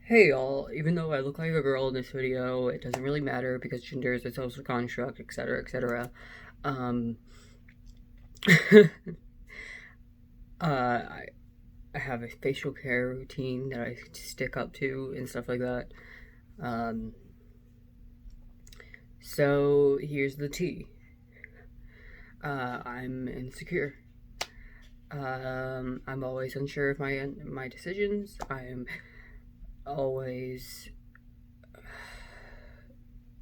Hey y'all, even though I look like a girl in this video, it doesn't really matter because gender is a social construct, etc., etc. Um, I, I have a facial care routine that I stick up to and stuff like that. Um, so here's the tea. I'm insecure. I'm always unsure of my decisions. I'm always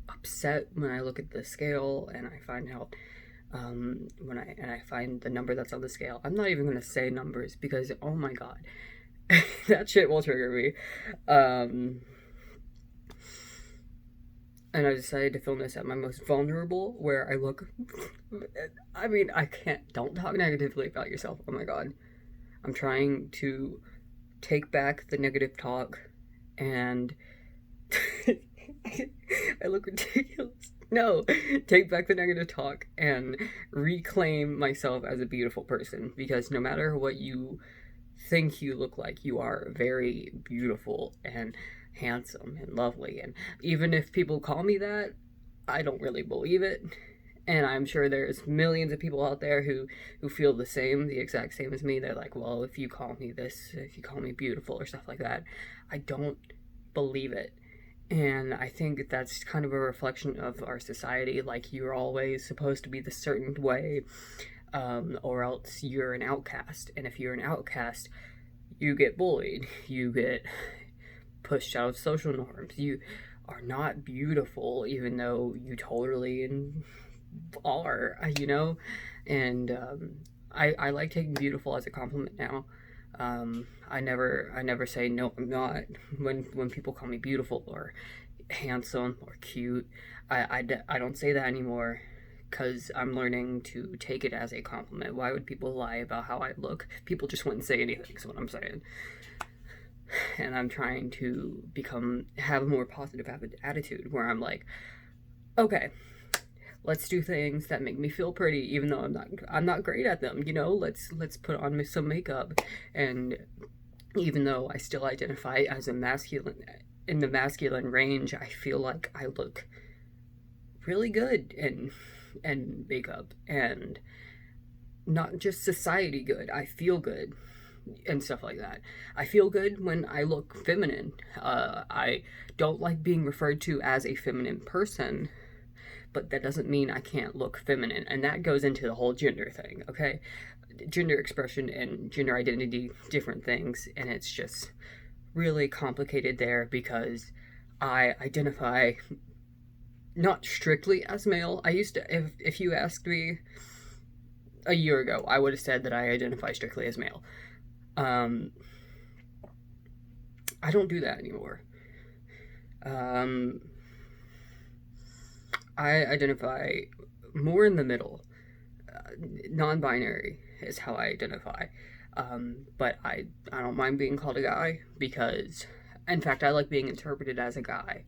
upset when I look at the scale and I find out when I find the number that's on the scale. I'm not even gonna say numbers because oh my god, that shit will trigger me. Um, and I decided to film this at my most vulnerable, where I look. I mean, I can't. Don't talk negatively about yourself. Oh my god, I'm trying to take back the negative talk, and I look ridiculous. No, take back the negative talk and reclaim myself as a beautiful person because no matter what you think you look like, you are very beautiful and handsome and lovely. And even if people call me that, I don't really believe it. And I'm sure there's millions of people out there who feel the exact same as me. They're like, well, if you call me this, if you call me beautiful or stuff like that, I don't believe it. And I think that's kind of a reflection of our society. Like, you're always supposed to be the certain way, or else you're an outcast. And if you're an outcast, you get bullied, you get pushed out of social norms, you are not beautiful, even though you totally are, you know? And I like taking beautiful as a compliment now. I never say no, I'm not. When people call me beautiful or handsome or cute, I don't say that anymore because I'm learning to take it as a compliment. Why would people lie about how I look? People just wouldn't say anything, is what I'm saying. And I'm trying to have a more positive attitude where I'm like, okay, let's do things that make me feel pretty even though I'm not great at them, you know. Let's put on some makeup, and even though I still identify as a masculine, in the masculine range, I feel like I look really good in makeup, and not just society good, I feel good and stuff like that. I feel good when I look feminine. I don't like being referred to as a feminine person, but that doesn't mean I can't look feminine. And that goes into the whole gender thing, okay? Gender expression and gender identity, different things, and it's just really complicated there because I identify not strictly as male. I used to, if you asked me a year ago, I would have said that I identify strictly as male. Um, I don't do that anymore. Um, I identify more in the middle. Non-binary is how I identify. But I don't mind being called a guy because, in fact, I like being interpreted as a guy.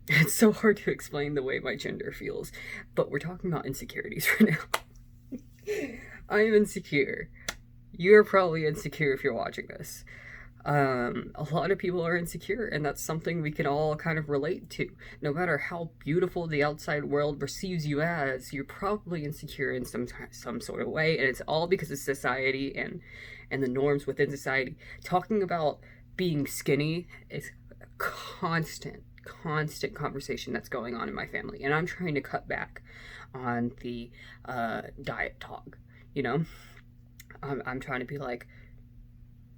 It's so hard to explain the way my gender feels, but we're talking about insecurities right now. I am insecure. You're probably insecure if you're watching this. A lot of people are insecure, and that's something we can all kind of relate to. No matter how beautiful the outside world perceives you as, you're probably insecure in some sort of way, and it's all because of society and the norms within society. Talking about being skinny is a constant conversation that's going on in my family, and I'm trying to cut back on the diet talk. You know, I'm trying to be like,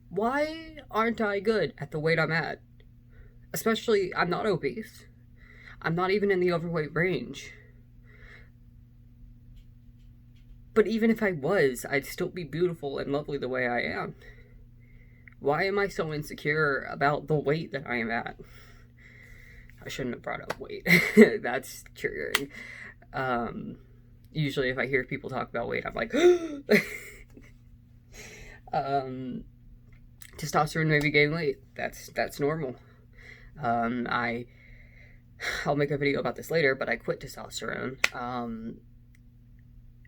why aren't I good at the weight I'm at? Especially, I'm not obese. I'm not even in the overweight range. But even if I was, I'd still be beautiful and lovely the way I am. Why am I so insecure about the weight that I am at? I shouldn't have brought up weight. That's triggering. Um, Usually, if I hear people talk about weight, I'm like, um, testosterone may be getting late. That's normal. Um, I I'll make a video about this later, but I quit testosterone.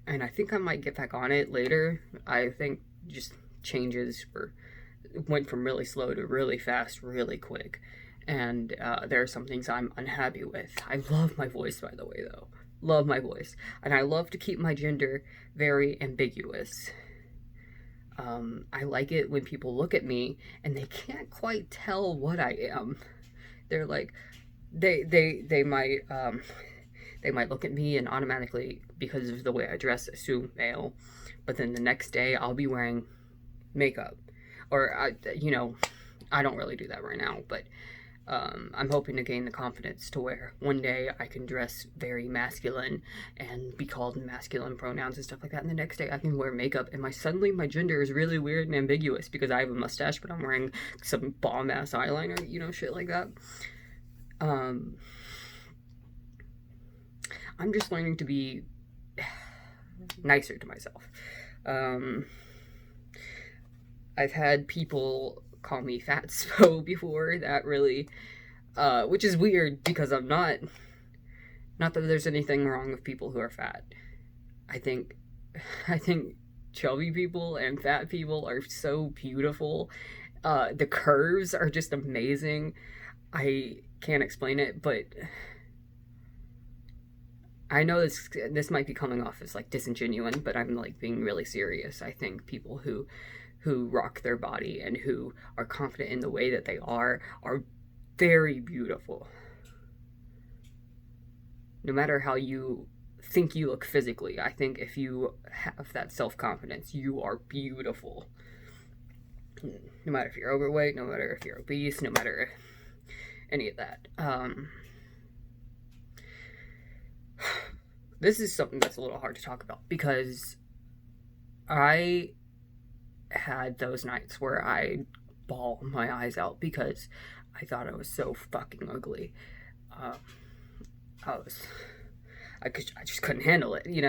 And I think I might get back on it later. I think just changes were went from really slow to really fast, really quick. And there are some things I'm unhappy with. I love my voice, by the way, though. Love my voice. And I love to keep my gender very ambiguous. I like it when people look at me and they can't quite tell what I am. They're like, they might look at me and automatically, because of the way I dress, assume male. But then the next day I'll be wearing makeup, or I don't really do that right now, but I'm hoping to gain the confidence to where one day I can dress very masculine and be called masculine pronouns and stuff like that, and the next day I can wear makeup and suddenly my gender is really weird and ambiguous because I have a mustache but I'm wearing some bomb ass eyeliner, shit like that. I'm just learning to be nicer to myself. I've had people call me fatso before, that really, which is weird because I'm not that there's anything wrong with people who are fat. I think chubby people and fat people are so beautiful. The curves are just amazing. I can't explain it, but I know this might be coming off as like disingenuous, but I'm like being really serious. I think people who rock their body and who are confident in the way that they are very beautiful. No matter how you think you look physically, I think if you have that self-confidence, you are beautiful. No matter if you're overweight, no matter if you're obese, no matter any of that. This is something that's a little hard to talk about because I had those nights where I bawl my eyes out because I thought I was so fucking ugly. I just couldn't handle it, and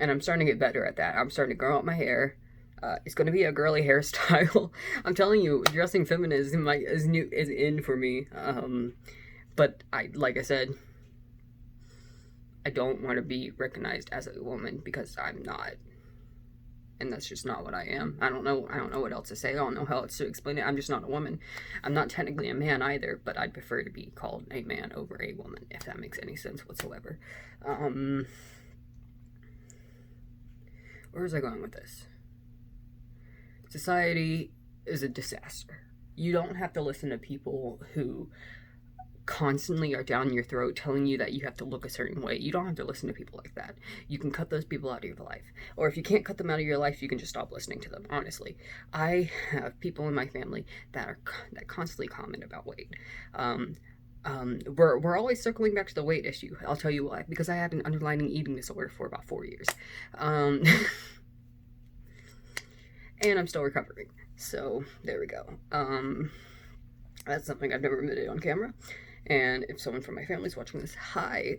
I'm starting to get better at that. I'm starting to grow out my hair. It's going to be a girly hairstyle. I'm telling you, dressing feminism is in for me. But like I said, I don't want to be recognized as a woman because I'm not, and that's just not what I am. I don't know what else to say. I don't know how else to explain it. I'm just not a woman. I'm not technically a man either, but I'd prefer to be called a man over a woman, if that makes any sense whatsoever. Where was I going with this? Society is a disaster. You don't have to listen to people who constantly are down your throat telling you that you have to look a certain way. You don't have to listen to people like that. You can cut those people out of your life. Or if you can't cut them out of your life, you can just stop listening to them, honestly. I have people in my family that constantly comment about weight. We're always circling back to the weight issue. I'll tell you why. Because I had an underlying eating disorder for about 4 years. And I'm still recovering. So, there we go. That's something I've never admitted on camera. And if someone from my family is watching this, hi.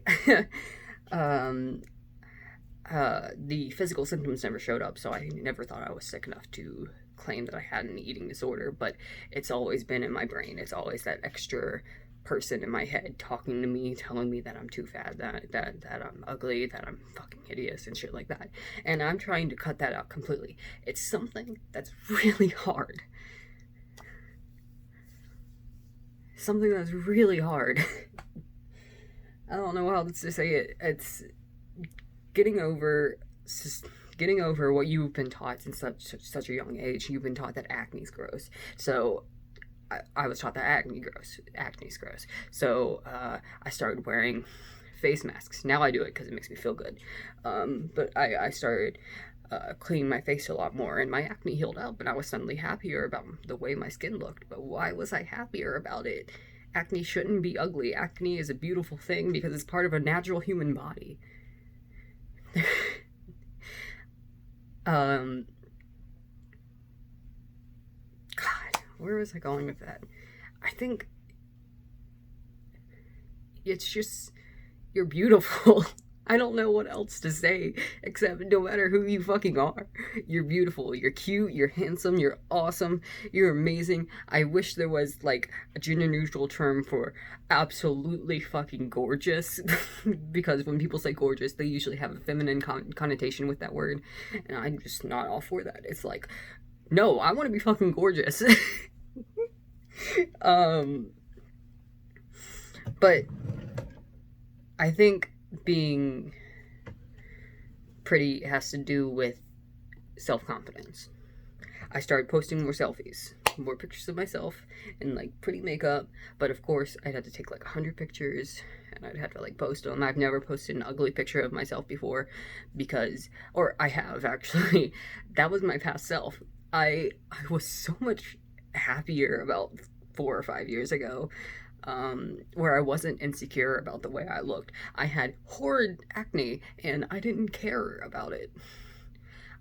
The physical symptoms never showed up, so I never thought I was sick enough to claim that I had an eating disorder, but it's always been in my brain. It's always that extra person in my head talking to me, telling me that I'm too fat, that I'm ugly, that I'm fucking hideous and shit like that. And I'm trying to cut that out completely. It's something that's really hard. Something that's really hard. I don't know how else to say it. It's getting over what you've been taught since such a young age. You've been taught that acne's gross. So I was taught that acne's gross. So I started wearing face masks. Now I do it because it makes me feel good. But I started cleaning my face a lot more, and my acne healed up, and I was suddenly happier about the way my skin looked. But why was I happier about it? Acne shouldn't be ugly. Acne is a beautiful thing because it's part of a natural human body. God, where was I going with that? I think it's just, you're beautiful. I don't know what else to say except no matter who you fucking are, you're beautiful, you're cute, you're handsome, you're awesome, you're amazing. I wish there was like a gender neutral term for absolutely fucking gorgeous because when people say gorgeous, they usually have a feminine connotation with that word, and I'm just not all for that. It's like, no, I want to be fucking gorgeous. But I think being pretty has to do with self-confidence. I started posting more selfies, more pictures of myself in like pretty makeup, but of course I'd have to take like 100 pictures and I'd have to like post them. I've never posted an ugly picture of myself before because, or I have actually, that was my past self. I was so much happier about 4 or 5 years ago, where I wasn't insecure about the way I looked. I had horrid acne and I didn't care about it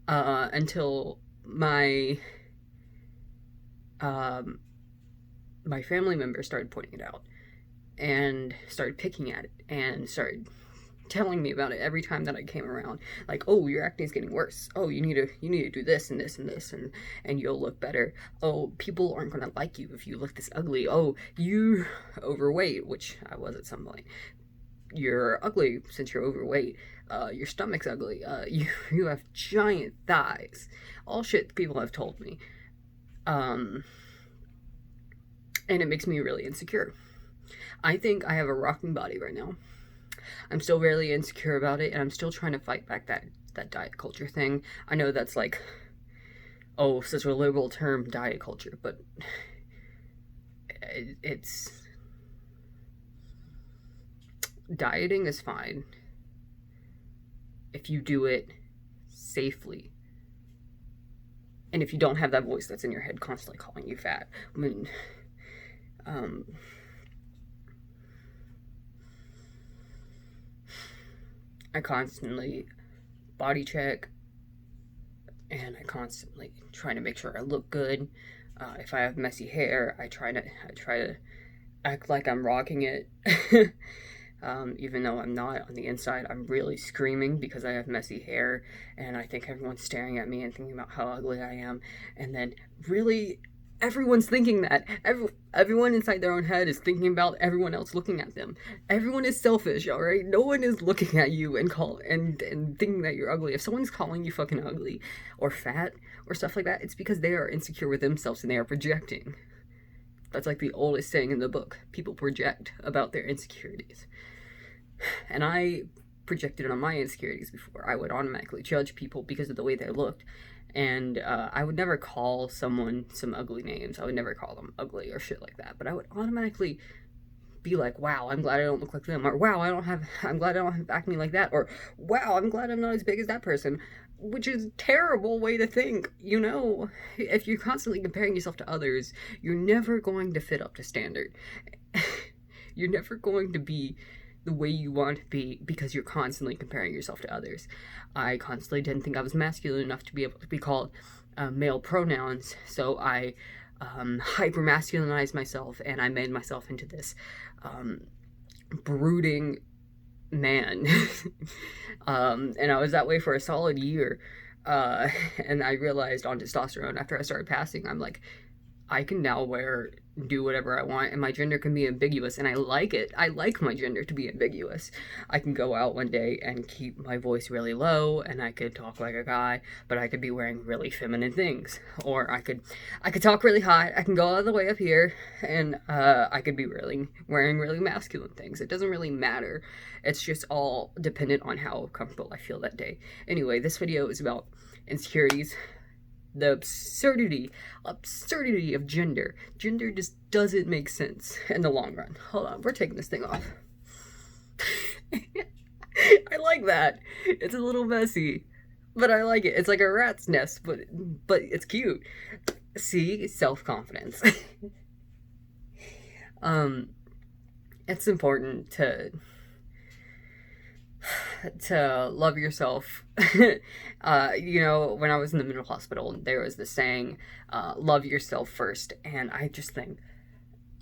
until my my family members started pointing it out and started picking at it and started telling me about it every time that I came around. Like, oh, your acne's getting worse. Oh, you need to do this and this and this and you'll look better. Oh, people aren't gonna like you if you look this ugly. Oh, you're overweight, which I was at some point. You're ugly since you're overweight. Your stomach's ugly. You have giant thighs. All shit people have told me. And it makes me really insecure. I think I have a rocking body right now. I'm still really insecure about it, and I'm still trying to fight back that diet culture thing. I know that's like, oh, such a liberal term, diet culture, but it's... Dieting is fine if you do it safely. And if you don't have that voice that's in your head constantly calling you fat. When, I constantly body check, and I constantly try to make sure I look good. If I have messy hair, I try to act like I'm rocking it. Even though I'm not. On the inside, I'm really screaming because I have messy hair, and I think everyone's staring at me and thinking about how ugly I am. And then really, everyone's thinking that. Everyone inside their own head is thinking about everyone else looking at them. Everyone is selfish, alright? No one is looking at you and thinking that you're ugly. If someone's calling you fucking ugly or fat or stuff like that, it's because they are insecure with themselves and they are projecting. That's like the oldest saying in the book. People project about their insecurities. And I projected on my insecurities before. I would automatically judge people because of the way they looked. And I would never call someone some ugly names. I would never call them ugly or shit like that. But I would automatically be like, wow, I'm glad I don't look like them. Or wow, I'm glad I don't have acne like that. Or wow, I'm glad I'm not as big as that person. Which is a terrible way to think. You know, if you're constantly comparing yourself to others, you're never going to fit up to standard. You're never going to be the way you want to be because you're constantly comparing yourself to others. I constantly didn't think I was masculine enough to be able to be called male pronouns, so I hyper masculinized myself and I made myself into this brooding man. And I was that way for a solid year, and I realized on testosterone after I started passing, I'm like, I can now do whatever I want, and my gender can be ambiguous, and I like it. I like my gender to be ambiguous. I can go out one day and keep my voice really low, and I could talk like a guy, but I could be wearing really feminine things. Or I could talk really hot, I can go all the way up here, and I could be wearing really masculine things. It doesn't really matter. It's just all dependent on how comfortable I feel that day. Anyway, this video is about insecurities. The absurdity of gender. Gender just doesn't make sense in the long run. Hold on, we're taking this thing off. I like that. It's a little messy, but I like it. It's like a rat's nest, but it's cute. See, self-confidence. It's important to love yourself. You know, when I was in the mental hospital, there was this saying, love yourself first. And I just think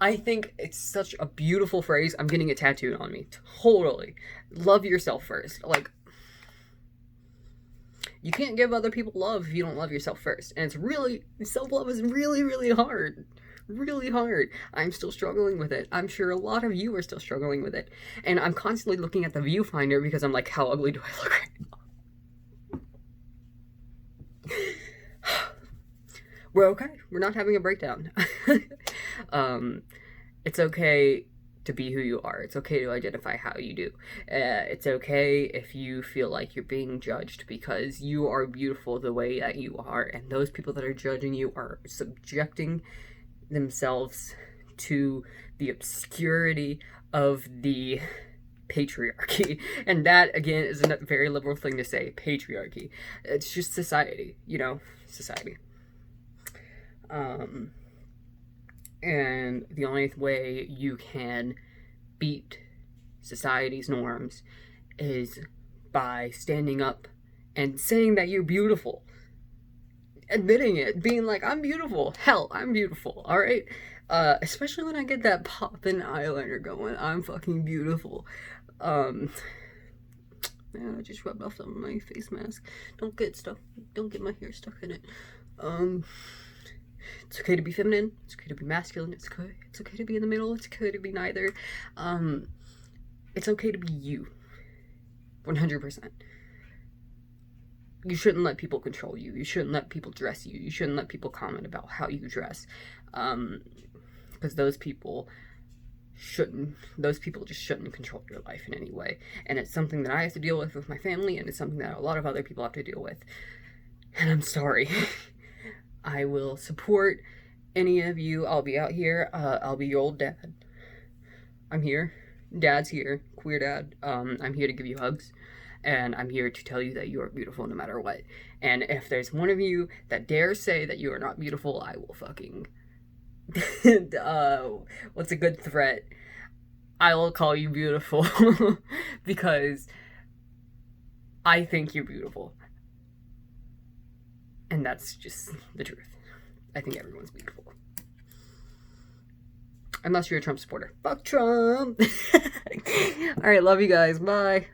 I think it's such a beautiful phrase. I'm getting it tattooed on me. Totally. Love yourself first. Like, you can't give other people love if you don't love yourself first. And it's really, self-love is really, really hard. Really hard. I'm still struggling with it. I'm sure a lot of you are still struggling with it. And I'm constantly looking at the viewfinder because I'm like, how ugly do I look right now? We're okay. We're not having a breakdown. It's okay to be who you are. It's okay to identify how you do. It's okay if you feel like you're being judged because you are beautiful the way that you are, and those people that are judging you are subjecting themselves to the obscurity of the patriarchy. And that, again, is a very liberal thing to say, patriarchy. It's just society, society. And the only way you can beat society's norms is by standing up and saying that you're beautiful. Admitting it, being like, I'm beautiful. Hell, I'm beautiful, alright? Especially when I get that poppin' eyeliner going. I'm fucking beautiful. Man, I just rubbed off some of my face mask. Don't get my hair stuck in it. It's okay to be feminine. It's okay to be masculine. It's okay to be in the middle. It's okay to be neither. It's okay to be you. 100%. You shouldn't let people control you. You shouldn't let people dress you. You shouldn't let people comment about how you dress. Because those people just shouldn't control your life in any way. And it's something that I have to deal with my family, and it's something that a lot of other people have to deal with. And I'm sorry. I will support any of you. I'll be out here. I'll be your old dad. I'm here. Dad's here. Queer dad. I'm here to give you hugs. And I'm here to tell you that you are beautiful no matter what. And if there's one of you that dares say that you are not beautiful, I will fucking... what's a good threat? I will call you beautiful. Because I think you're beautiful. And that's just the truth. I think everyone's beautiful. Unless you're a Trump supporter. Fuck Trump! Alright, love you guys. Bye.